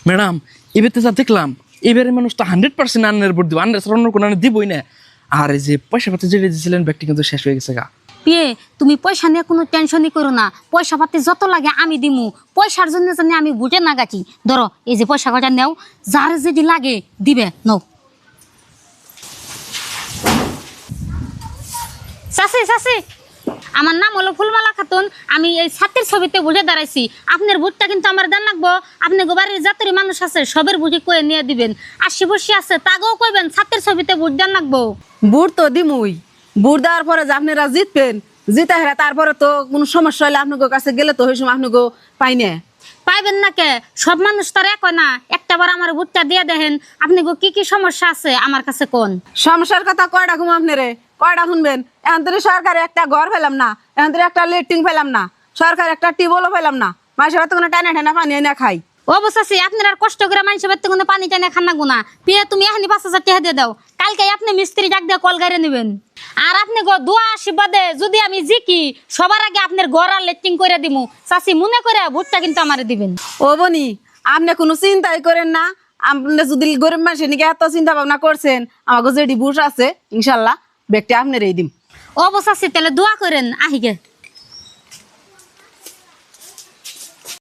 Madam এবারে যা দেখলাম এবারে মানুষ তো 100% আন্নের ভোট দিব, আন্নের অন্য কোনো দিবই না। আর এই যে পয়সা পাতি যেটা দিয়েছিলেন ব্যক্তি কিন্তু শেষ হয়ে গেছে গা। পিয়ে তুমি পয়সা নিয়ে কোনো টেনশনই করো না, পয়সা পাতি যত লাগে আমি দিমু। পয়সার জন্য জানি আমি ভোটে না গাছি। ধরো এই যে পয়সা কটা নেও, যার যদি লাগে দিবে নাও। চাচি চাচি, আমার নাম হলো ফুলমালা খাতুন, আমি এই ছাত্রের ছবিতে ভোটে দাঁড়াইছি। আপনার ভোটটা কিন্তু আমার দেন লাগবো। আপনি গোবারের জাতের মানুষ আছে, সবের ভোটে কয়ে নিয়ে দিবেন। আশি বসি আছে তাকেও কইবেন ছাত্রের ছবিতে ভোট দেন লাগবো। বুট তো দিমুই, বুট দেওয়ার পরে যে আপনারা জিতবেন, জিতা হেরা তারপরে তো কোনো সমস্যা হলে আপনার কাছে গেলে তো ওই সময় আপনাকে পাই না। পাইবেন না কে? সব মানুষ তার এক হয় না। একটা বার আমার ভোটটা দিয়ে দেখেন, আপনি গো কি কি সমস্যা আছে আমার কাছে কোন। সমস্যার কথা কয়টা ঘুম আপনারে, কয়টা শুনবেন? এখন তো সরকারে একটা ঘর পেলাম না, এখন তো একটা লেট্রিন পেলাম না, সরকার একটা টিউবওয়েলও পেলাম না, মানুষের তো কোনো টানা টানা পানি না খাই। অবশ্যই আপনার আর কষ্ট করে মানুষের বাড়িতে কোনো পানি টানে খান না গুনা। পিয়ে তুমি এখানে 5,000 টাকা দিয়ে দাও, কালকে আপনি মিস্ত্রি ডাক দিয়ে কল গাড়ি নেবেন। আর আপনি গো দোয়া আশীর্বাদে যদি আমি জিকি, সবার আগে আপনার ঘর আর লেট্রিন করে দিমু। চাচি মনে করে ভোটটা কিন্তু আমারে দিবেন। ও বনি, আপনি কোনো চিন্তাই করেন না। আপনি যদি গরিব মানুষের নিকে এত চিন্তা ভাবনা করছেন, আমাকে যেটি বুট আছে ইনশাল্লাহ ব্যক্তি আপনার এই দিম। অবশ্যই তাহলে দোয়া করেন আহিগে।